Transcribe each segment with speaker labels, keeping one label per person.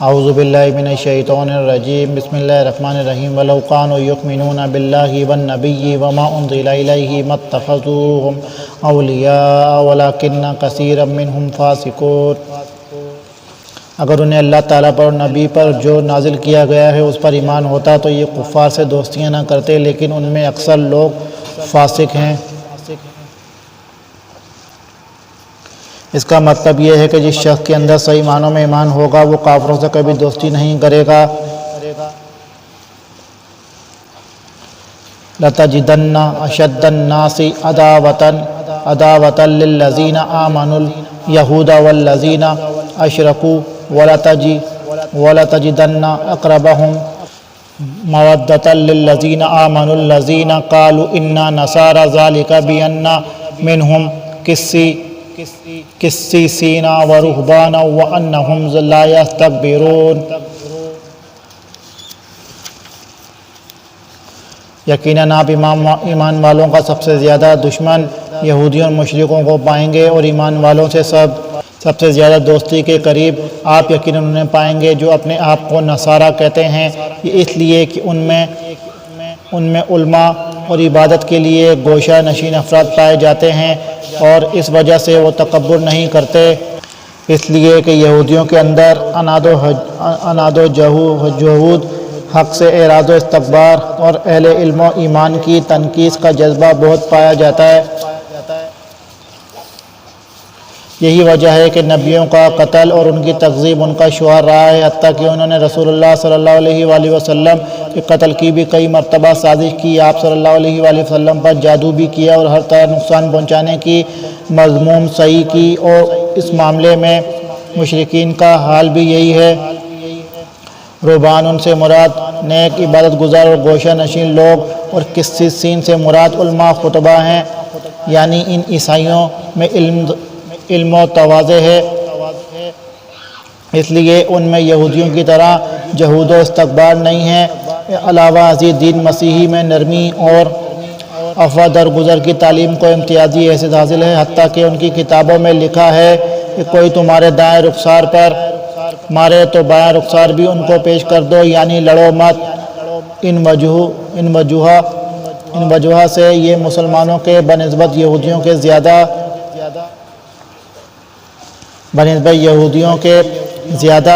Speaker 1: اعوذ باللہ من الشیطان الرجیم بسم اللہ الرحمن الرحیم ولو کانوا یؤمنون باللہ والنبی وما انزل الیہ ما اتخذوہم اولیاء ولکن کثیرا منہم فاسقون۔ اگر انہیں اللہ تعالیٰ پر اور نبی پر جو نازل کیا گیا ہے اس پر ایمان ہوتا تو یہ کفار سے دوستیاں نہ کرتے، لیکن ان میں اکثر لوگ فاسق ہیں۔ اس کا مطلب یہ ہے کہ جس شخص کے اندر صحیح معنوں میں ایمان ہوگا وہ کافروں سے کبھی دوستی نہیں کرے گا۔ لَتَجِدَنَّ أَشَدَّ النَّاسِ عَدَاوَةً لِلَّذِينَ آمَنُوا الْيَهُودَ وَالَّذِينَ أَشْرَكُوا وَلَتَجِدَنَّ أَقْرَبَهُمْ مَوَدَّةً لِلَّذِينَ آمَنُوا الَّذِينَ قَالُوا إِنَّا نَصَارَى ذَلِكَ بِأَنَّ مِنْهُمْ قسیسین ورہبانا وانہم لا یستکبرون۔ یقیناً آپ ایمان والوں کا سب سے زیادہ دشمن یہودیوں اور مشرکوں کو پائیں گے، اور ایمان والوں سے سب سے زیادہ دوستی کے قریب آپ یقیناً انہیں پائیں گے جو اپنے آپ کو نصارہ کہتے ہیں، یہ اس لیے کہ ان میں علماء اور عبادت کے لیے گوشہ نشین افراد پائے جاتے ہیں، اور اس وجہ سے وہ تکبر نہیں کرتے، اس لیے کہ یہودیوں کے اندر عناد و جہود، حق سے اعراض و استکبار اور اہل علم و ایمان کی تنقیص کا جذبہ بہت پایا جاتا ہے۔ یہی وجہ ہے کہ نبیوں کا قتل اور ان کی تکذیب ان کا شعار رہا ہے، حتیٰ کہ انہوں نے رسول اللہ صلی اللہ علیہ وآلہ وسلم کے قتل کی بھی کئی مرتبہ سازش کی، آپ صلی اللہ علیہ وآلہ وسلم پر جادو بھی کیا اور ہر طرح نقصان پہنچانے کی مذموم صحیح کی، اور اس معاملے میں مشرکین کا حال بھی یہی ہے۔ رہبان ان سے مراد نیک عبادت گزار اور گوشہ نشین لوگ، اور قسیسین سے مراد علماء خطبہ ہیں، یعنی ان عیسائیوں میں علم و تواضع ہے، اس لیے ان میں یہودیوں کی طرح جہود و استکبار نہیں ہے۔ علاوہ ازیں دین مسیحی میں نرمی اور عفو درگزر کی تعلیم کو امتیازی حیثیت حاصل ہے، حتیٰ کہ ان کی کتابوں میں لکھا ہے کہ کوئی تمہارے دائیں رخسار پر مارے تو بائیں رخسار بھی ان کو پیش کر دو، یعنی لڑو مت۔ ان وجوہ سے یہ مسلمانوں کے بنسبت یہودیوں کے زیادہ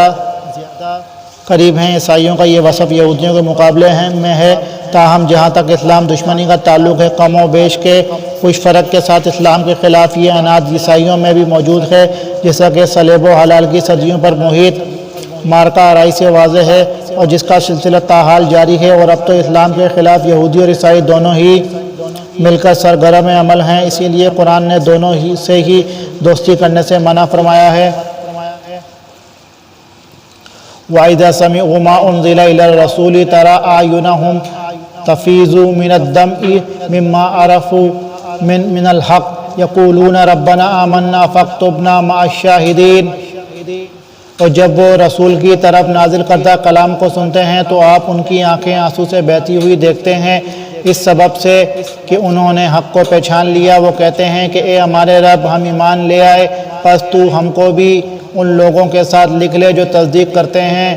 Speaker 1: قریب ہیں۔ عیسائیوں کا یہ وصف یہودیوں کے مقابلے میں ہے، تاہم جہاں تک اسلام دشمنی کا تعلق ہے، کم و بیش کے کچھ فرق کے ساتھ اسلام کے خلاف یہ عناد عیسائیوں میں بھی موجود ہے، جیسا کہ صلیب و حلال کی صدیوں پر محیط مارکہ آرائی سے واضح ہے، اور جس کا سلسلہ تاحال جاری ہے، اور اب تو اسلام کے خلاف یہودی اور عیسائی دونوں ہی مل کر سرگرم عمل ہیں، اسی لیے قرآن نے دونوں ہی سے ہی دوستی کرنے سے منع فرمایا ہے۔ وَإِذَا سَمِعُوا مَا أُنزِلَ إِلَى الرَّسُولِ تَرَىٰ أَعْيُنَهُمْ تَفِيضُ مِنَ الدَّمْعِ مِمَّا عَرَفُوا مِنَ الْحَقِّ يَقُولُونَ رَبَّنَا آمَنَّا فَاكْتُبْنَا مَعَ الشَّاهِدِينَ۔ اور جب وہ رسول کی طرف نازل کردہ کلام کو سنتے ہیں تو آپ ان کی آنکھیں آنسو سے بہتی ہوئی دیکھتے ہیں، اس سبب سے کہ انہوں نے حق کو پہچان لیا۔ وہ کہتے ہیں کہ اے ہمارے رب، ہم ایمان لے آئے، پس تو ہم کو بھی ان لوگوں کے ساتھ لکھ لے جو تصدیق کرتے ہیں۔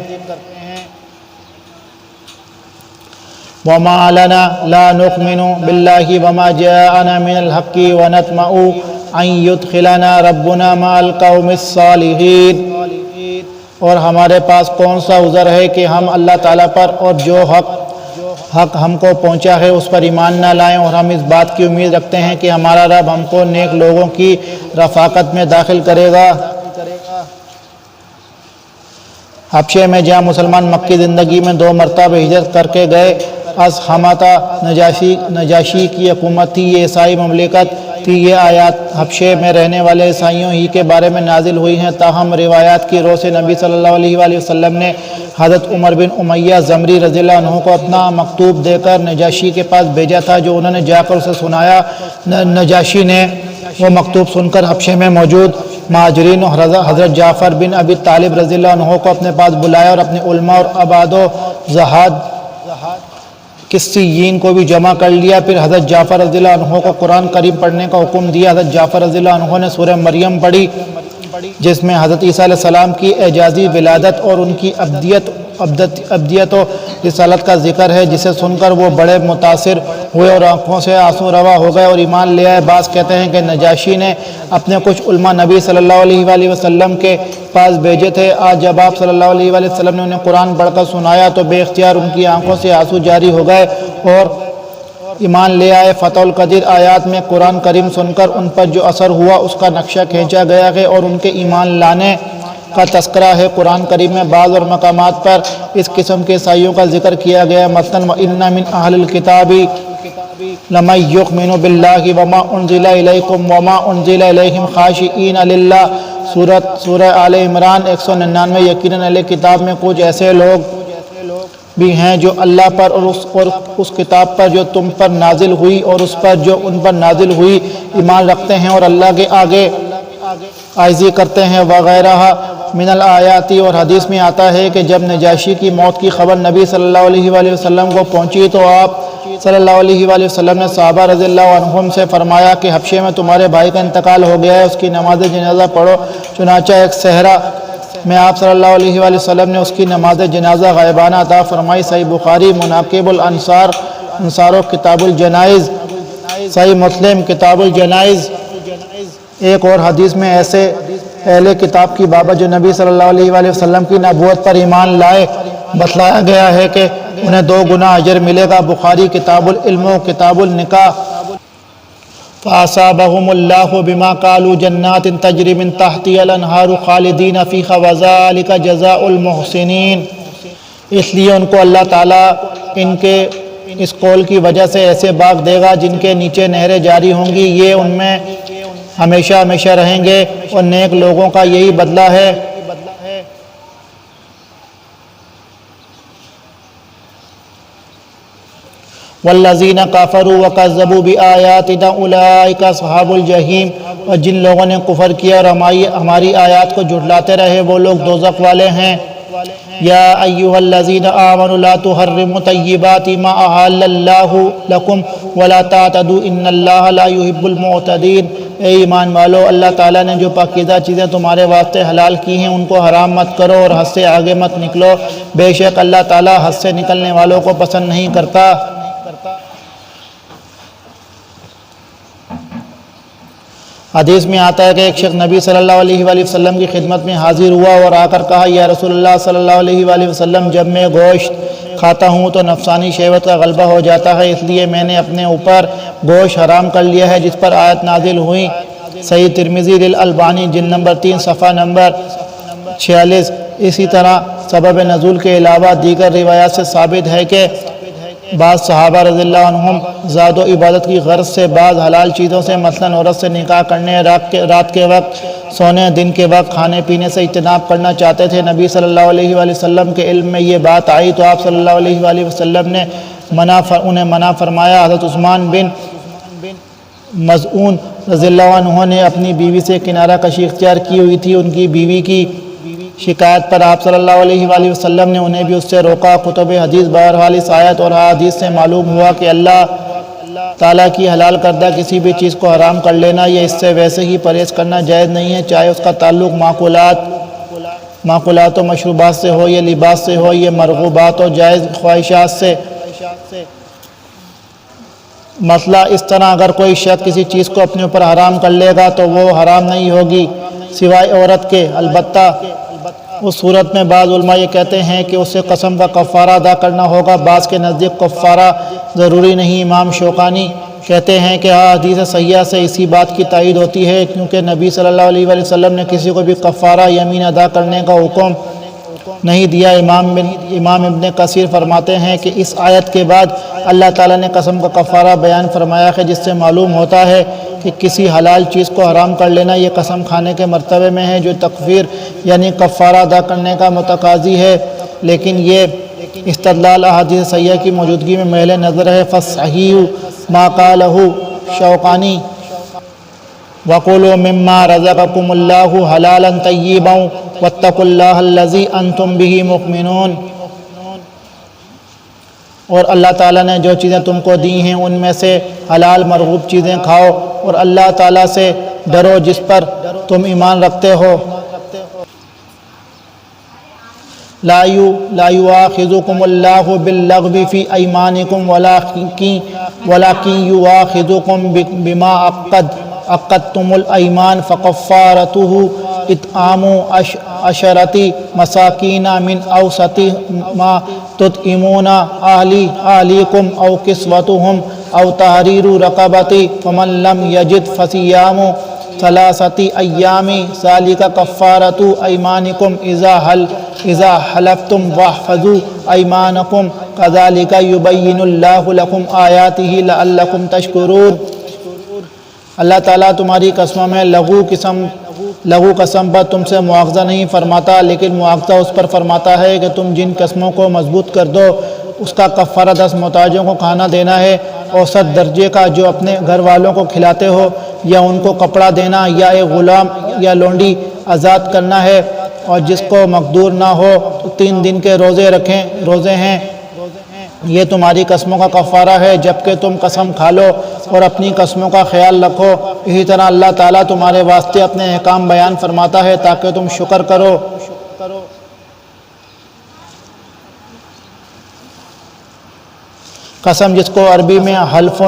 Speaker 1: وَمَا لَنَا لَا نُؤْمِنُ بِاللَّهِ وَمَا جَاءَنَا مِنَ الْحَقِّ وَنَطْمَعُ أَن يُدْخِلَنَا رَبُّنَا مَعَ الْقَوْمِ الصَّالِحِينَ۔ اور ہمارے پاس کون سا عذر ہے کہ ہم اللہ تعالیٰ پر اور جو حق ہم کو پہنچا ہے اس پر ایمان نہ لائیں، اور ہم اس بات کی امید رکھتے ہیں کہ ہمارا رب ہم کو نیک لوگوں کی رفاقت میں داخل کرے گا۔ حبشے میں جہاں مسلمان مکی زندگی میں 2 مرتبہ ہجرت کر کے گئے، از حماتہ نجاشی کی حکومت تھی، یہ عیسائی مملکت تھی۔ یہ آیات حبشے میں رہنے والے عیسائیوں ہی کے بارے میں نازل ہوئی ہیں، تاہم روایات کی رو سے نبی صلی اللہ علیہ وآلہ وسلم نے حضرت عمر بن امیہ زمری رضی اللہ عنہ کو اپنا مکتوب دے کر نجاشی کے پاس بھیجا تھا، جو انہوں نے جا کر اسے سنایا۔ نجاشی نے وہ مکتوب سن کر حبشے میں موجود مہاجرین اور حضرت جعفر بن ابی طالب رضی اللہ عنہ کو اپنے پاس بلایا، اور اپنے علماء اور عباد و زہاد قسیین کو بھی جمع کر لیا۔ پھر حضرت جعفر رضی اللہ عنہ کو قرآن کریم پڑھنے کا حکم دیا۔ حضرت جعفر رضی اللہ عنہ نے سورہ مریم پڑھی، جس میں حضرت عیسیٰ علیہ السلام کی اعجازی ولادت اور ان کی ابدیت و رسالت کا ذکر ہے، جسے سن کر وہ بڑے متاثر ہوئے اور آنکھوں سے آنسو روا ہو گئے اور ایمان لے آئے۔ بعض کہتے ہیں کہ نجاشی نے اپنے کچھ علماء نبی صلی اللہ علیہ وآلہ وسلم کے پاس بھیجے تھے۔ آج جب آپ صلی اللہ علیہ وآلہ وسلم نے انہیں قرآن پڑھ کر سنایا تو بے اختیار ان کی آنکھوں سے آنسو جاری ہو گئے اور ایمان لے آئے۔ فتح القدیر آیات میں قرآن کریم سن کر ان پر جو اثر ہوا اس کا نقشہ کھینچا گیا ہے اور ان کے ایمان لانے کا تذکرہ ہے۔ قرآن کریم میں بعض اور مقامات پر اس قسم کے عیسائیوں کا ذکر کیا گیا ہے، مثلاً وَإِنَّ مِنْ أَهْلِ الْكِتَابِ لَمَن يُؤْمِنُ بِاللَّهِ وَمَا أُنزِلَ إِلَيْكُمْ وَمَا أُنزِلَ إِلَيْهِمْ خَاشِعِينَ لِلَّهِ سورہ آل عمران 199۔ یقیناً اہل کتاب میں کچھ ایسے لوگ بھی ہیں جو اللہ پر اور اس کتاب پر جو تم پر نازل ہوئی اور اس پر جو ان پر نازل ہوئی ایمان رکھتے ہیں اور اللہ کے آگے عاجزی کرتے ہیں وغیرہ من الآیاتی۔ اور حدیث میں آتا ہے کہ جب نجاشی کی موت کی خبر نبی صلی اللہ علیہ وآلہ وسلم کو پہنچی تو آپ صلی اللہ علیہ وآلہ وسلم نے صحابہ رضی اللہ عنہم سے فرمایا کہ حبشے میں تمہارے بھائی کا انتقال ہو گیا ہے، اس کی نماز جنازہ پڑھو۔ چنانچہ ایک صحرا میں آپ صلی اللہ علیہ وآلہ وسلم نے اس کی نماز جنازہ غائبانہ عطا فرمائی۔ صحیح بخاری مناقب الانصار و کتاب الجنائز، صحیح مسلم کتاب الجنائز۔ ایک اور حدیث میں ایسے اہل کتاب کی بابت جو نبی صلی اللہ علیہ وآلہ وسلم کی نبوت پر ایمان لائے بتلایا گیا ہے کہ انہیں 2 گنا اجر ملے گا۔ بخاری کتاب العلم و کتاب النکاح۔ فَأَصَابَهُمُ اللَّهُ بِمَا قَالُوا جَنَّاتٍ تَجْرِي مِن تَحْتِهَا الْأَنْهَارُ خَالِدِينَ فِيهَا وَذَلِكَ جَزَاءُ الْمُحْسِنِينَ۔ اس لیے ان کو اللہ تعالیٰ ان کے اس قول کی وجہ سے ایسے باغ دے گا جن کے نیچے نہریں جاری ہوں گی، یہ ان میں ہمیشہ ہمیشہ رہیں گے اور نیک لوگوں کا یہی بدلہ ہے۔ والذین کفروا وکذبوا بآیاتنا اولئک اصحاب الجحیم۔ اور جن لوگوں نے کفر کیا اور ہماری آیات کو جھٹلاتے رہے وہ لوگ دوزخ والے ہیں۔ یا ایھا الذین آمنوا لا تحرموا طیبات ما احل اللہ لکم ولا تعتدوا ان اللہ لا يحب المعتدین۔ اے ایمان والو، اللہ تعالیٰ نے جو پاکیزہ چیزیں تمہارے واسطے حلال کی ہیں ان کو حرام مت کرو اور حد سے آگے مت نکلو، بے شک اللہ تعالیٰ حد سے نکلنے والوں کو پسند نہیں کرتا۔ حدیث میں آتا ہے کہ ایک شخص نبی صلی اللہ علیہ وآلہ وسلم کی خدمت میں حاضر ہوا اور آ کر کہا، یا رسول اللہ صلی اللہ علیہ وآلہ وسلم، جب میں گوشت کھاتا ہوں تو نفسانی شہوت کا غلبہ ہو جاتا ہے، اس لیے میں نے اپنے اوپر گوشت حرام کر لیا ہے، جس پر آیت نازل ہوئی۔ صحیح ترمذی للالبانی جلد نمبر 3 صفحہ نمبر 46۔ اسی طرح سبب نزول کے علاوہ دیگر روایات سے ثابت ہے کہ بعض صحابہ رضی اللہ عنہم زاد و عبادت کی غرض سے بعض حلال چیزوں سے مثلاً عورت سے نکاح کرنے، رات کے وقت سونے، دن کے وقت کھانے پینے سے اجتناب کرنا چاہتے تھے۔ نبی صلی اللہ علیہ وآلہ وسلم کے علم میں یہ بات آئی تو آپ صلی اللہ علیہ وآلہ وسلم نے انہیں منع فرمایا۔ حضرت عثمان بن مظعون رضی اللہ عنہ نے اپنی بیوی سے کنارہ کشی اختیار کی ہوئی تھی۔ ان کی بیوی کی شکایت پر آپ صلی اللہ علیہ وآلہ وسلم نے انہیں بھی اس سے روکا۔ کتب حدیث بہرحال اس آیت اور حدیث سے معلوم ہوا کہ اللہ تعالیٰ کی حلال کردہ کسی بھی چیز کو حرام کر لینا یا اس سے ویسے ہی پرہیز کرنا جائز نہیں ہے، چاہے اس کا تعلق معقولات و مشروبات سے ہو، یا لباس سے ہو، یا مرغوبات و جائز خواہشات سے۔ مسئلہ اس طرح اگر کوئی شخص کسی چیز کو اپنے اوپر حرام کر لے گا تو وہ حرام نہیں ہوگی سوائے عورت کے، البتہ اس صورت میں بعض علماء یہ کہتے ہیں کہ اسے قسم کا کفارہ ادا کرنا ہوگا، بعض کے نزدیک کفارہ ضروری نہیں۔ امام شوکانی کہتے ہیں کہ حدیث صحیحہ سے اسی بات کی تائید ہوتی ہے، کیونکہ نبی صلی اللہ علیہ وآلہ وسلم نے کسی کو بھی کفارہ یمین ادا کرنے کا حکم نہیں دیا۔ امام ابن کثیر فرماتے ہیں کہ اس آیت کے بعد اللہ تعالیٰ نے قسم کا کفارہ بیان فرمایا ہے، جس سے معلوم ہوتا ہے کہ کسی حلال چیز کو حرام کر لینا یہ قسم کھانے کے مرتبے میں ہے، جو تکفیر یعنی کفارہ ادا کرنے کا متقاضی ہے، لیکن یہ استدلال احادیث صحیحہ کی موجودگی میں محل نظر ہے۔ فصحیح ما قالہ شوکانی وَقُولُوا مِمَّا رَزَقَكُمُ اللَّهُ حَلَالًا طَيِّبًا وَاتَّقُوا اللَّهَ الَّذِي أَنْتُمْ بِهِ مُؤْمِنُونَ۔ اور اللہ تعالیٰ نے جو چیزیں تم کو دی ہیں ان میں سے حلال مرغوب چیزیں کھاؤ اور اللہ تعالیٰ سے ڈرو جس پر تم ایمان رکھتے ہو۔ لا یؤاخذکم اللہ باللغو فی ایمانکم ولکن یؤاخذکم بما عقدتم الایمان فکفارتہ اطعام عشرۃ مساکین من اوسط ما تطعمون اہلیکم او کسوتہم او تحریر رقبۃ فمن لم یجد فصیام ثلاثۃ ایام ذلک کفارۃ ایمانکم اذا حلفتم واحفظوا ایمانکم کذلک یبین اللہ لکم آیاتہ لعلکم تشکرون۔ اللہ تعالیٰ تمہاری قسموں میں لغو قسم پر تم سے مواخذہ نہیں فرماتا، لیکن مواخذہ اس پر فرماتا ہے کہ تم جن قسموں کو مضبوط کر دو اس کا کفارہ 10 محتاجوں کو کھانا دینا ہے، اوسط درجے کا جو اپنے گھر والوں کو کھلاتے ہو، یا ان کو کپڑا دینا، یا ایک غلام یا لونڈی آزاد کرنا ہے، اور جس کو مقدور نہ ہو تو 3 دن کے روزے ہیں۔ یہ تمہاری قسموں کا کفارہ ہے جبکہ تم قسم کھا لو اور اپنی قسموں کا خیال رکھو۔ اسی طرح اللہ تعالیٰ تمہارے واسطے اپنے احکام بیان فرماتا ہے تاکہ تم شکر کرو۔ قسم جس کو عربی میں حلف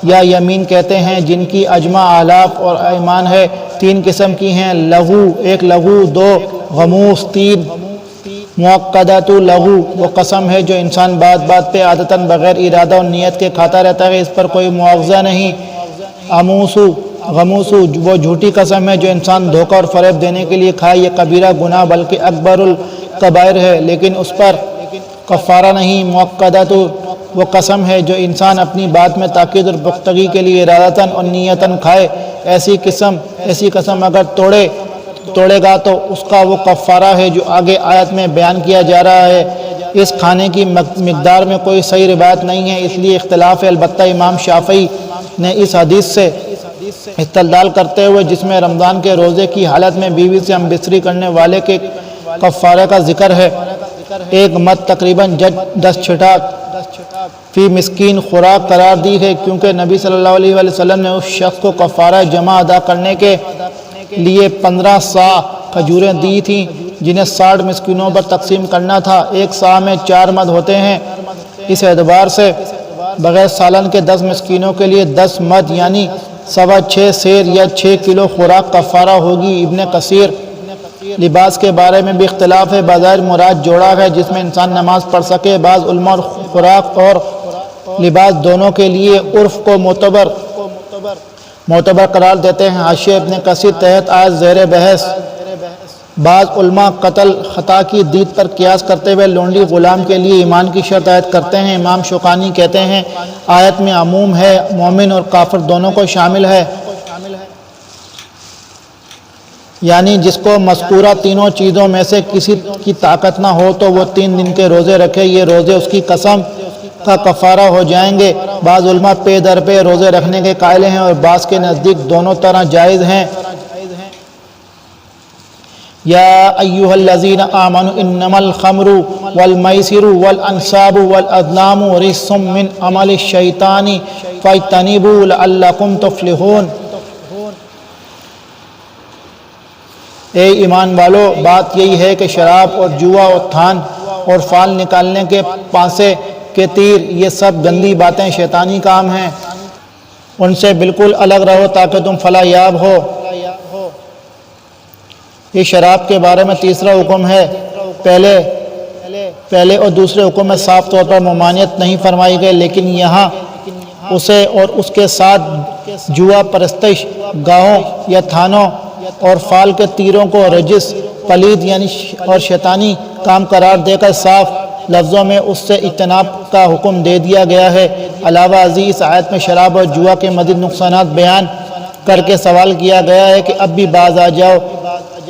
Speaker 1: یا یمین کہتے ہیں، جن کی اجماع احلاف اور ایمان ہے، 3 قسم کی ہیں: لغو 1 لغو 2 غموس 3 معقدۃ لغو وہ قسم ہے جو انسان بات بات پہ عادتاً بغیر ارادہ اور نیت کے کھاتا رہتا ہے، اس پر کوئی مواخذہ نہیں۔ غموس وہ جھوٹی قسم ہے جو انسان دھوکہ اور فریب دینے کے لیے کھائے، یہ کبیرہ گناہ بلکہ اکبر الکبائر ہے، لیکن اس پر کفارہ نہیں۔ معقدۃ وہ قسم ہے جو انسان اپنی بات میں تاکید اور پختگی کے لیے ارادتاً اور نیتاً کھائے، ایسی قسم اگر توڑے گا تو اس کا وہ کفارہ ہے جو آگے آیت میں بیان کیا جا رہا ہے۔ اس کھانے کی مقدار میں کوئی صحیح روایت نہیں ہے، اس لیے اختلاف ہے۔ البتہ امام شافعی نے اس حدیث سے استدلال کرتے ہوئے جس میں رمضان کے روزے کی حالت میں بیوی سے ہم بستری کرنے والے کے کفارے کا ذکر ہے، 1 مد تقریباً 10 چھٹا فی مسکین خوراک قرار دی ہے، کیونکہ نبی صلی اللہ علیہ وسلم نے اس شخص کو کفارہ جمع ادا کرنے کے لیے 15 صاع کھجوریں دی تھیں جنہیں 60 مسکینوں پر تقسیم کرنا تھا۔ 1 صاع میں 4 مد ہوتے ہیں، اس اعتبار سے بغیر سالن کے 10 مسکینوں کے لیے 10 مد یعنی 6.25 سیر یا 6 کلو خوراک کفارہ ہوگی۔ ابن کثیر لباس کے بارے میں بھی اختلاف ہے، بظاہر مراد جوڑا ہے جس میں انسان نماز پڑھ سکے۔ بعض علماء خوراک اور لباس دونوں کے لیے عرف کو معتبر قرار دیتے ہیں۔ حاشیہ ابن کثیر تحت آیت زیر بحث۔ بعض علماء قتل خطا کی دید پر قیاس کرتے ہوئے لونڈی غلام کے لیے ایمان کی شرط عائد کرتے ہیں۔ امام شوکانی کہتے ہیں آیت میں عموم ہے، مومن اور کافر دونوں کو شامل ہے، یعنی جس کو مذکورہ تینوں چیزوں میں سے کسی کی طاقت نہ ہو تو وہ 3 دن کے روزے رکھے، یہ روزے اس کی قسم کا کفارہ ہو جائیں گے۔ بعض علماء پے در پے روزے رکھنے کے قائل ہیں اور بعض کے نزدیک دونوں طرح جائز ہیں۔ یا ایھا الذین آمنوا انما الخمر والمیسر والانصاب والازلام رجس من عمل الشیطان فاجتنبوہ لعلکم تفلحون۔ اے ایمان والو، بات یہی ہے کہ شراب اور جوا اور تھان اور فال نکالنے کے پانسے کے تیر یہ سب گندی باتیں شیطانی کام ہیں، ان سے بالکل الگ رہو تاکہ تم فلاح یاب ہو۔ یہ شراب کے بارے میں تیسرا حکم ہے۔ پہلے اور دوسرے حکم میں صاف طور پر ممانعت نہیں فرمائی گئی، لیکن یہاں اسے اور اس کے ساتھ جوا پرستش گاہوں یا تھانوں اور فال کے تیروں کو رجس، پلید یعنی اور شیطانی کام قرار دے کر صاف لفظوں میں اس سے اجتناب کا حکم دے دیا گیا ہے۔ علاوہ ازیں اس آیت میں شراب اور جوا کے مزید نقصانات بیان کر کے سوال کیا گیا ہے کہ اب بھی باز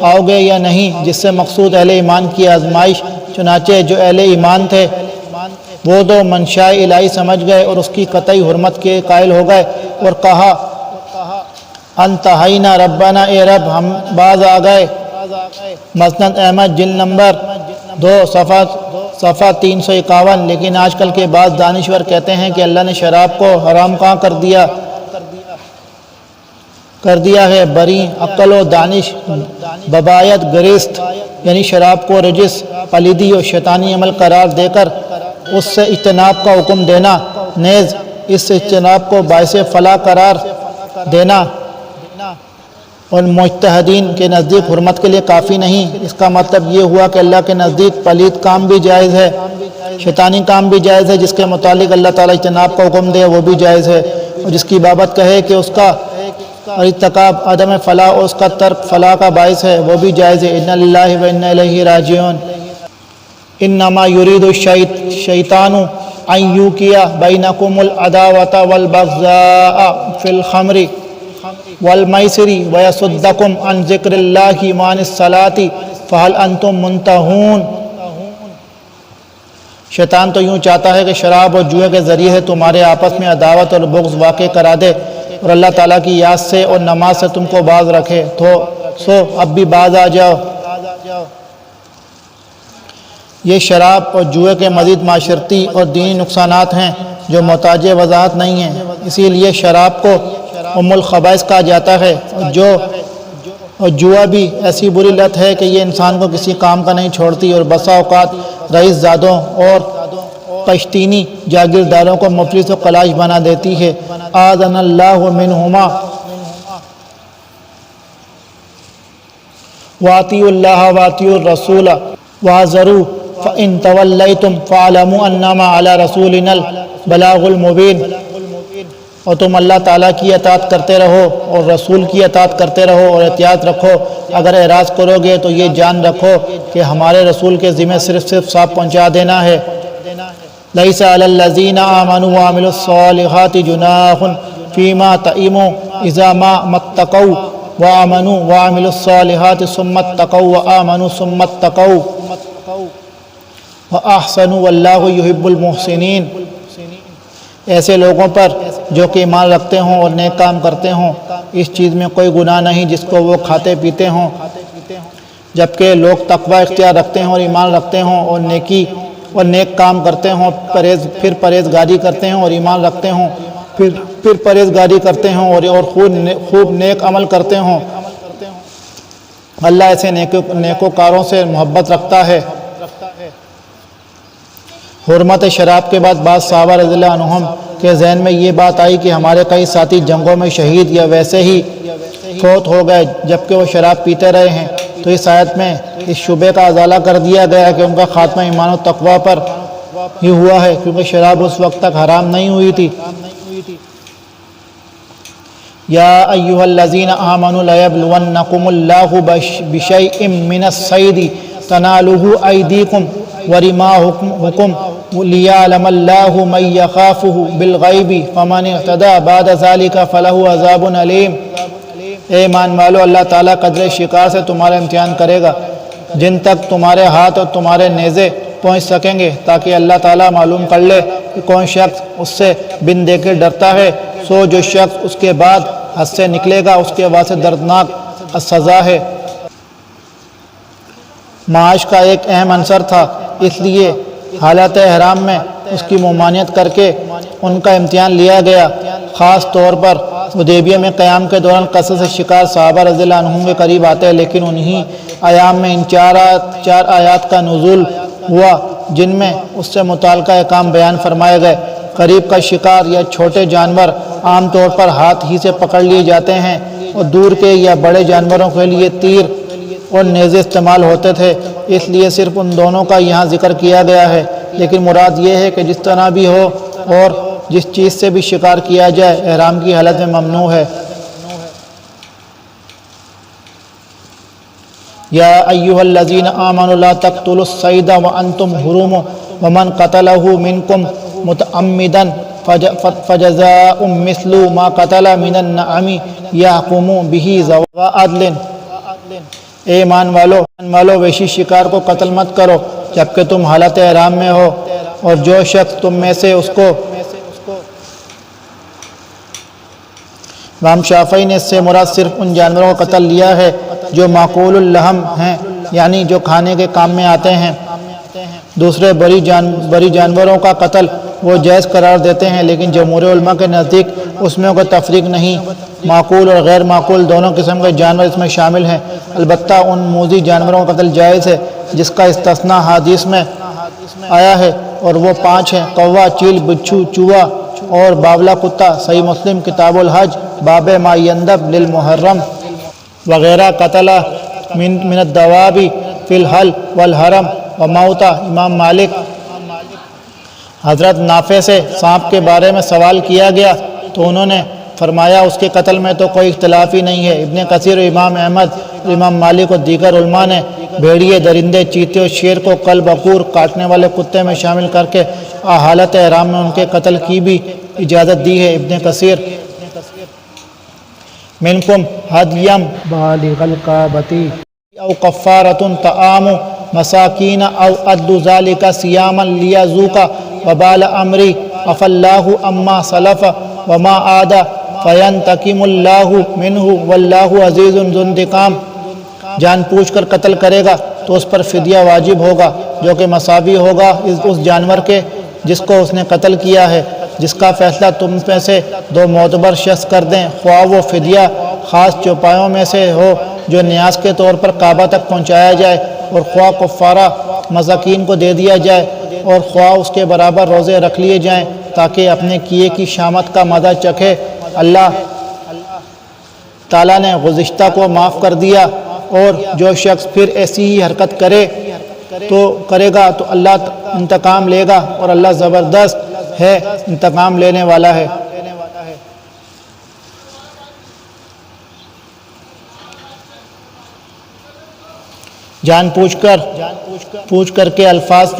Speaker 1: آؤ گے یا نہیں، جس سے مقصود اہل ایمان کی آزمائش۔ چنانچہ جو اہل ایمان تھے وہ تو منشاء الہی سمجھ گئے اور اس کی قطعی حرمت کے قائل ہو گئے اور کہا انتہینا ربنا، اے رب ہم باز آ گئے۔ مسند احمد جلد نمبر 2 صفحہ 351۔ لیکن آج کل کے بعض دانشور کہتے ہیں کہ اللہ نے شراب کو حرام کہاں کر دیا؟ کر دیا ہے بری عقل و دانش ببایت گریست، یعنی شراب کو رجس، پلیدی اور شیطانی عمل قرار دے کر اس سے اجتناب کا حکم دینا، نیز اس اجتناب کو باعث فلاح قرار دینا اور مجتہدین کے نزدیک حرمت کے لیے کافی نہیں۔ اس کا مطلب یہ ہوا کہ اللہ کے نزدیک پلید کام بھی جائز ہے، شیطانی کام بھی جائز ہے، جس کے متعلق اللہ تعالیٰ اجتناب کا حکم دے وہ بھی جائز ہے، اور جس کی بابت کہے کہ اس کا ارتکاب عدم فلاح اور اس کا ترک فلاح کا باعث ہے وہ بھی جائز ہے۔ انا للہ و انا الیہ راجعون۔ انما یرید الشیطان ان یوقع بینکم العداوۃ والبغضاء فی الخمر والمیسر ویصدکم عن ذکر اللہ وعن الصلاۃ فہل انتم منتہون۔ شیطان تو یوں چاہتا ہے کہ شراب اور جوئے کے ذریعے سے تمہارے آپس میں عداوت اور بغض واقع کرا دے اور اللہ تعالیٰ کی یاد سے اور نماز سے تم کو باز رکھے، تو اب بھی باز آ جاؤ۔ یہ شراب اور جوئے کے مزید معاشرتی اور دینی نقصانات ہیں جو محتاج وضاحت نہیں ہیں، اسی لیے شراب کو ام الخبائث کہا جاتا ہے، اور جوا بھی ایسی بری لت ہے کہ یہ انسان کو کسی کام کا نہیں چھوڑتی اور بسا اوقات رئیس زادوں اور پشتینی جاگیرداروں کو مفلس و کلاش بنا دیتی ہے۔ آذن اللہ منہما واطیعوا اللہ واطیعوا الرسول واحذروا فإن تولیتم فاعلموا انما علی رسولنا البلاغ المبین۔ اور تم اللہ تعالیٰ کی اطاعت کرتے رہو اور رسول کی اطاعت کرتے رہو اور احتیاط رکھو، اگر اعراض کرو گے تو یہ جان رکھو کہ ہمارے رسول کے ذمہ صرف صاف پہنچا دینا ہے۔ لیس علی الذین آمنوا وعملوا الصالحات جناح فیما طعموا اذا ما اتقوا وآمنوا وعملوا الصالحات ثم اتقوا وآمنوا ثم اتقوا وأحسنوا واللہ یحب المحسنین۔ ایسے لوگوں پر جو کہ ایمان رکھتے ہوں اور نیک کام کرتے ہوں، اس چیز میں کوئی گناہ نہیں جس کو وہ کھاتے پیتے ہوں، جبکہ لوگ تقوی اختیار رکھتے ہوں اور ایمان رکھتے ہوں اور نیکی اور نیک کام کرتے ہوں، پھر پرہیزگاری کرتے ہوں اور ایمان رکھتے ہوں، پھر پرہیزگاری کرتے ہوں اور خوب نیک عمل کرتے ہوں۔ اللہ ایسے نیکوکاروں سے محبت رکھتا ہے۔ حرمت شراب کے بعد بعض صحابہ رضی اللہ عنہم کے ذہن میں یہ بات آئی کہ ہمارے کئی ساتھی جنگوں میں شہید یا ویسے ہی فوت ہو گئے جبکہ وہ شراب پیتے رہے ہیں، تو اس آیت میں اس شبے کا ازالہ کر دیا گیا کہ ان کا خاتمہ ایمان و تقوی پر ہی ہوا ہے، کیونکہ شراب اس وقت تک حرام نہیں ہوئی تھی۔ یا ایھا الذین آمنوا لیبلونکم اللہ بشیء من الصید تنالہ ایدیکم ورماحکم لیعلم اللہ من یخافہ بالغیب فمن اعتدی بعد ذلک فلہ عذاب علیم۔ اے ایمان والو، اللہ تعالیٰ قدرے شکار سے تمہارا امتحان کرے گا جن تک تمہارے ہاتھ اور تمہارے نیزے پہنچ سکیں گے، تاکہ اللہ تعالیٰ معلوم کر لے کہ کون شخص اس سے بن دیکھے ڈرتا ہے، سو جو شخص اس کے بعد حد سے نکلے گا اس کے واسطے دردناک سزا ہے۔ معاش کا ایک اہم عنصر تھا، اس لیے حالت احرام میں اس کی ممانعت کر کے ان کا امتحان لیا گیا۔ خاص طور پر حدیبیہ میں قیام کے دوران قصص شکار صحابہ رضی اللہ عنہم کے قریب آتے ہیں، لیکن انہی ایام میں ان چار آیات کا نزول ہوا جن میں اس سے متعلقہ احکام بیان فرمائے گئے۔ قریب کا شکار یا چھوٹے جانور عام طور پر ہاتھ ہی سے پکڑ لیے جاتے ہیں، اور دور کے یا بڑے جانوروں کے لیے تیر اور نیزے استعمال ہوتے تھے، اس لیے صرف ان دونوں کا یہاں ذکر کیا گیا ہے، لیکن مراد یہ ہے کہ جس طرح بھی ہو اور جس چیز سے بھی شکار کیا جائے احرام کی حالت میں ممنوع ہے۔ یا ایھا الذین آمنوا لا تقتلوا الصید وانتم حرم ومن قتلہ منکم متعمدا فجزاء مثل ما قتل من النعم یحکم بہ ذوی عدل۔ اے ایمان والو، وحشی شکار کو قتل مت کرو جبکہ تم حالت احرام میں ہو، اور جو شخص تم میں سے اس کو امام شافعی نے اس سے مراد صرف ان جانوروں کا قتل لیا ہے جو معقول اللحم ہیں، یعنی جو کھانے کے کام میں آتے ہیں۔ دوسرے بری جانوروں کا قتل وہ جائز قرار دیتے ہیں، لیکن جمہور علماء کے نزدیک اس میں کوئی تفریق نہیں۔ معقول اور غیر معقول دونوں قسم کے جانور اس میں شامل ہیں، البتہ ان موذی جانوروں کا قتل جائز ہے جس کا استثناء حدیث میں آیا ہے، اور وہ 5 ہیں: کوا، چیل، بچھو، چوہا اور باولا کتا۔ صحیح مسلم کتاب الحج باب ما یندب للمحرم وغیرہ۔ قتل من الدواب فی الحل والحرم وموتا۔ امام مالک حضرت نافع سے سانپ کے بارے میں سوال کیا گیا تو انہوں نے فرمایا اس کے قتل میں تو کوئی اختلاف ہی نہیں ہے۔ ابن کثیر، امام احمد، امام مالک اور دیگر علماء نے بھیڑیے، درندے، چیتے اور شیر کو کل بکور کاٹنے والے کتے میں شامل کر کے حالت احرام میں ان کے قتل کی بھی اجازت دی ہے۔ ابن کثیر منکم ہدیم بالغ الکعبۃ او کفارۃ طعام مساکین او عد ذلک صیاما لیذوق وبال امری عفی اللہ عما سلف وما عاد فینتقم اللہ منہ واللہ عزیز ذو انتقام۔ جان پوچھ کر قتل کرے گا تو اس پر فدیہ واجب ہوگا جو کہ مساوی ہوگا اس جانور کے جس کو اس نے قتل کیا ہے، جس کا فیصلہ تم میں سے 2 معتبر شخص کر دیں، خواہ وہ فدیہ خاص چوپایوں میں سے ہو جو نیاز کے طور پر کعبہ تک پہنچایا جائے، اور خواہ کفارہ مساکین کو دے دیا جائے، اور خواہ اس کے برابر روزے رکھ لیے جائیں تاکہ اپنے کیے کی شامت کا مزہ چکھے۔ اللہ تعالیٰ نے گزشتہ کو معاف کر دیا، اور جو شخص پھر ایسی ہی حرکت کرے گا تو اللہ انتقام لے گا، اور اللہ زبردست ہے، انتقام لینے والا ہے۔ جان پوچھ کر کے الفاظ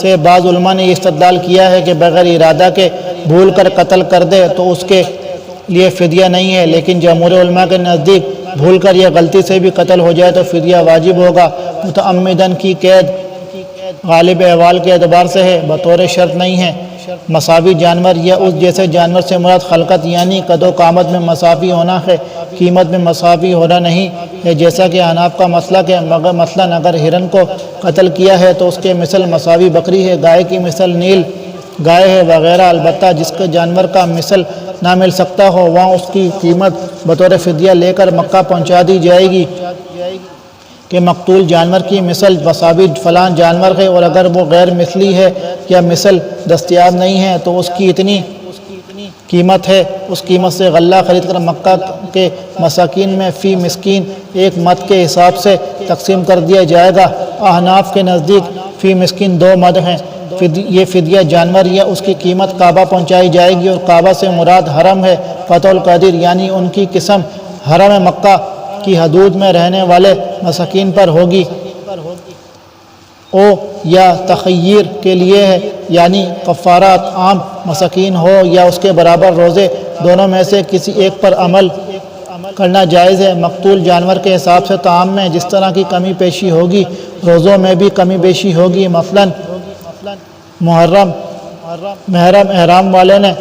Speaker 1: سے بعض علماء نے یہ استدلال کیا ہے کہ بغیر ارادہ کے بھول کر قتل کر دے تو اس کے لیے فدیہ نہیں ہے، لیکن جمہور علماء کے نزدیک بھول کر یا غلطی سے بھی قتل ہو جائے تو فدیہ واجب ہوگا۔ متعمدن کی قید غالب احوال کے اعتبار سے ہے، بطور شرط نہیں ہے۔ مساوی جانور یا اس جیسے جانور سے مراد خلقت یعنی قد و قامت میں مساوی ہونا ہے، قیمت میں مساوی ہونا نہیں ہے، جیسا کہ حناف کا مسلک ہے۔ مگر مثلاً اگر ہرن کو قتل کیا ہے تو اس کے مثل مساوی بکری ہے، گائے کی مثل نیل گائے ہے وغیرہ۔ البتہ جس کے جانور کا مثل نہ مل سکتا ہو وہاں اس کی قیمت بطور فدیہ لے کر مکہ پہنچا دی جائے گی کہ مقتول جانور کی مثل مساوی فلاں جانور ہے، اور اگر وہ غیر مثلی ہے یا مثل دستیاب نہیں ہے تو اس کی اتنی قیمت ہے، اس قیمت سے غلہ خرید کر مکہ کے مساکین میں فی مسکین 1 مد کے حساب سے تقسیم کر دیا جائے گا۔ احناف کے نزدیک فی مسکین 2 مد ہیں۔ یہ فدیہ جانور یا اس کی قیمت کعبہ پہنچائی جائے گی، اور کعبہ سے مراد حرم ہے، فتح القدیر یعنی ان کی قسم حرم مکہ کی حدود میں رہنے والے مساکین پر ہوگی، او یا تخیر کے لیے ہے یعنی کفارات عام مساکین ہو یا اس کے برابر روزے، دونوں میں سے کسی ایک پر عمل کرنا جائز ہے۔ مقتول جانور کے حساب سے طعام میں جس طرح کی کمی بیشی ہوگی روزوں میں بھی کمی بیشی ہوگی۔ مثلاً محرم احرام والے نے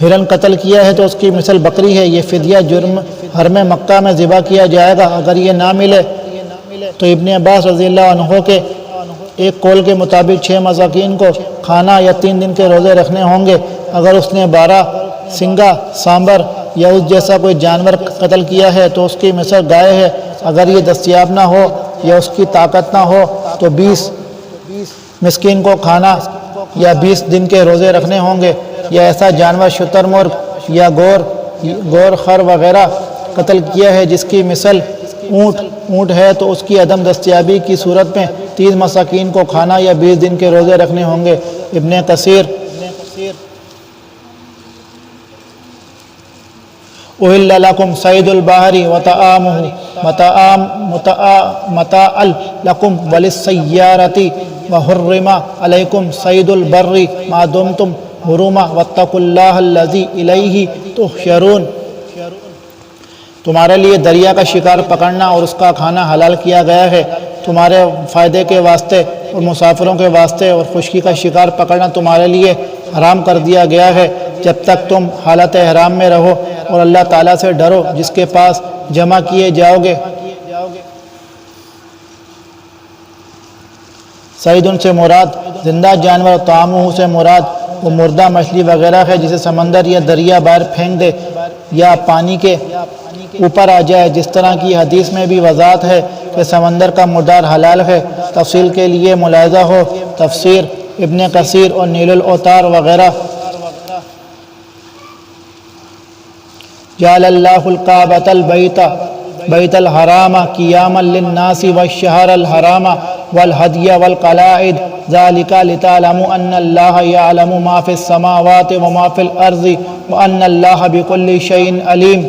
Speaker 1: ہرن قتل کیا ہے تو اس کی مثل بکری ہے، یہ فدیہ جرم حرم مکہ میں ذبح کیا جائے گا۔ اگر یہ نہ ملے تو ابن عباس رضی اللہ عنہ کے ایک قول کے مطابق 6 مساکین کو کھانا یا 3 دن کے روزے رکھنے ہوں گے۔ اگر اس نے 12 سنگا، سامبر یا اس جیسا کوئی جانور قتل کیا ہے تو اس کی مثل گائے ہے۔ اگر یہ دستیاب نہ ہو یا اس کی طاقت نہ ہو تو 20 مسکین کو کھانا یا 20 دن کے روزے رکھنے ہوں گے۔ یا ایسا جانور شتر مرغ یا گور خر وغیرہ قتل کیا ہے جس کی مثل اونٹ ہے تو اس کی عدم دستیابی کی صورت میں 30 مساکین کو کھانا یا 20 دن کے روزے رکھنے ہوں گے۔ ابن کثیر اُحِلَّ لَكُمْ صَيْدُ الْبَحْرِ وَطَعَامُهُ مَتَاعًا لَكُمْ وَلِلسَّيَّارَةِ وَحُرِّمَ عَلَيْكُمْ صَيْدُ الْبَرِّ مَا دُمْتُمْ حُرُمًا وَاتَّقُوا اللَّهَ الَّذِي إِلَيْهِ تُحْشَرُونَ۔ تمہارے لیے دریا کا شکار پکڑنا اور اس کا کھانا حلال کیا گیا ہے، تمہارے فائدے کے واسطے اور مسافروں کے واسطے، اور خشکی کا شکار پکڑنا تمہارے لیے حرام کر دیا گیا ہے جب تک تم حالت احرام میں رہو، اور اللہ تعالیٰ سے ڈرو جس کے پاس جمع کیے جاؤ گے۔ سعیدن سے مراد زندہ جانور، طعامہ سے مراد وہ مردہ مچھلی وغیرہ ہے جسے سمندر یا دریا باہر پھینک دے یا پانی کے اوپر آ جائے، جس طرح کی حدیث میں بھی وضاحت ہے کہ سمندر کا مردار حلال ہے۔ تفصیل کے لیے ملاحظہ ہو تفسیر ابن کثیر اور نیل الاوتار وغیرہ۔ جعل اللہ الکعبۃ بیت الحرام قیاما للناس والشہر الحرام والہدی والقلائد ذالک لتعلموا ان اللہ یعلم ما فی السماوات وما فی الارض وان اللہ بکل شیء علیم۔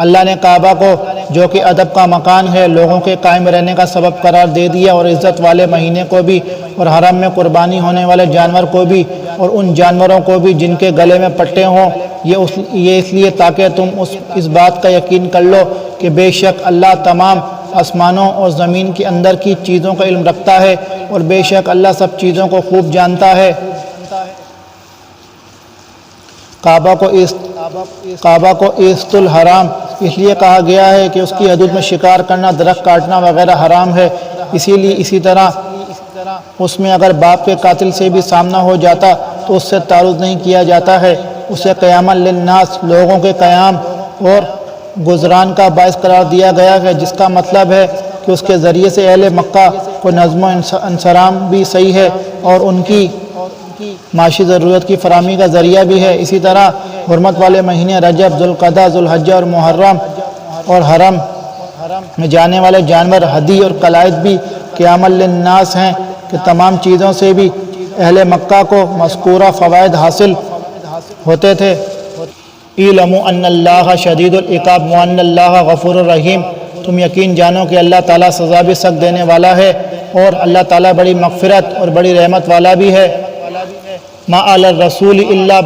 Speaker 1: اللہ نے کعبہ کو جو کہ ادب کا مکان ہے لوگوں کے قائم رہنے کا سبب قرار دے دیا، اور عزت والے مہینے کو بھی، اور حرم میں قربانی ہونے والے جانور کو بھی، اور ان جانوروں کو بھی جن کے گلے میں پٹے ہوں، یہ اس لیے تاکہ تم اس بات کا یقین کر لو کہ بے شک اللہ تمام آسمانوں اور زمین کے اندر کی چیزوں کا علم رکھتا ہے، اور بے شک اللہ سب چیزوں کو خوب جانتا ہے۔ کعبہ کو ایست الحرام اس لیے کہا گیا ہے کہ اس کی حدود میں شکار کرنا، درخت کاٹنا وغیرہ حرام ہے، اسی طرح اس میں اگر باپ کے قاتل سے بھی سامنا ہو جاتا تو اس سے تعرض نہیں کیا جاتا ہے۔ اسے قیاما للناس لوگوں کے قیام اور گزران کا باعث قرار دیا گیا ہے، جس کا مطلب ہے کہ اس کے ذریعے سے اہل مکہ کو نظم و انصرام بھی صحیح ہے اور ان کی معاشی ضرورت کی فراہمی کا ذریعہ بھی ہے۔ اسی طرح حرمت والے مہینے رجب، ذوالقعدہ، ذوالحجہ اور محرم اور حرم میں جانے والے جانور ہدی اور قلائد بھی قیاما للناس ہیں کہ تمام چیزوں سے بھی اہل مکہ کو مذکورہ فوائد حاصل ہوتے تھے۔ اعلموا ان اللہ شدید العقاب وان اللہ غفور الرحیم، تم یقین جانو کہ اللہ تعالیٰ سزا بھی سخت دینے والا ہے اور اللہ تعالیٰ بڑی مغفرت اور بڑی رحمت والا بھی ہے۔ ما علی الرسول الا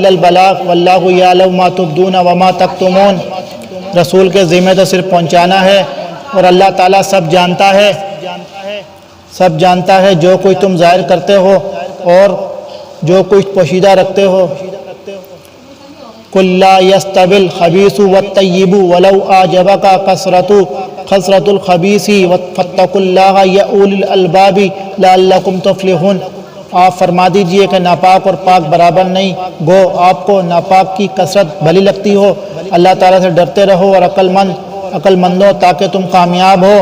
Speaker 1: البلاغ واللہ یعلم ما تبدون وما تکتمون، رسول کے ذمہ تو صرف پہنچانا ہے اور اللہ تعالیٰ سب جانتا ہے جو کچھ تم ظاہر کرتے ہو اور جو کچھ پوشیدہ رکھتے ہو۔ قل لا يستوي الخبيث والطيب ولو أعجبك كثرة الخبيث فاتقوا الله يا أولي الألباب لعلكم تفلحون، آپ فرما دیجئے کہ ناپاک اور پاک برابر نہیں، گو آپ کو ناپاک کی کثرت بھلی لگتی ہو، اللہ تعالیٰ سے ڈرتے رہو اور عقل مندو تاکہ تم کامیاب ہو۔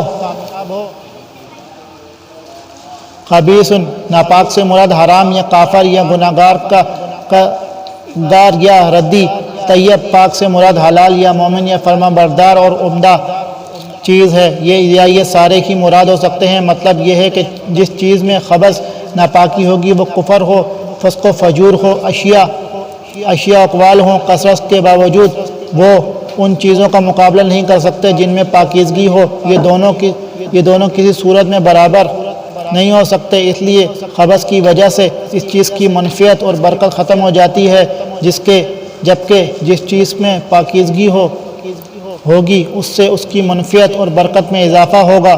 Speaker 1: خبیث ناپاک سے مراد حرام یا کافر یا گناہگار کا دار یا ردی، طیب پاک سے مراد حلال یا مومن یا فرما بردار اور عمدہ چیز ہے، یہ سارے کی مراد ہو سکتے ہیں۔ مطلب یہ ہے کہ جس چیز میں خبث ناپاکی ہوگی وہ کفر ہو، فسق و فجور ہو، اشیاء اقوال ہوں، کثرت کے باوجود وہ ان چیزوں کا مقابلہ نہیں کر سکتے جن میں پاکیزگی ہو، یہ دونوں کسی صورت میں برابر نہیں ہو سکتے، اس لیے خبث کی وجہ سے اس چیز کی منفیت اور برکت ختم ہو جاتی ہے، جبکہ جس چیز میں پاکیزگی ہوگی اس سے اس کی منفیت اور برکت میں اضافہ ہوگا۔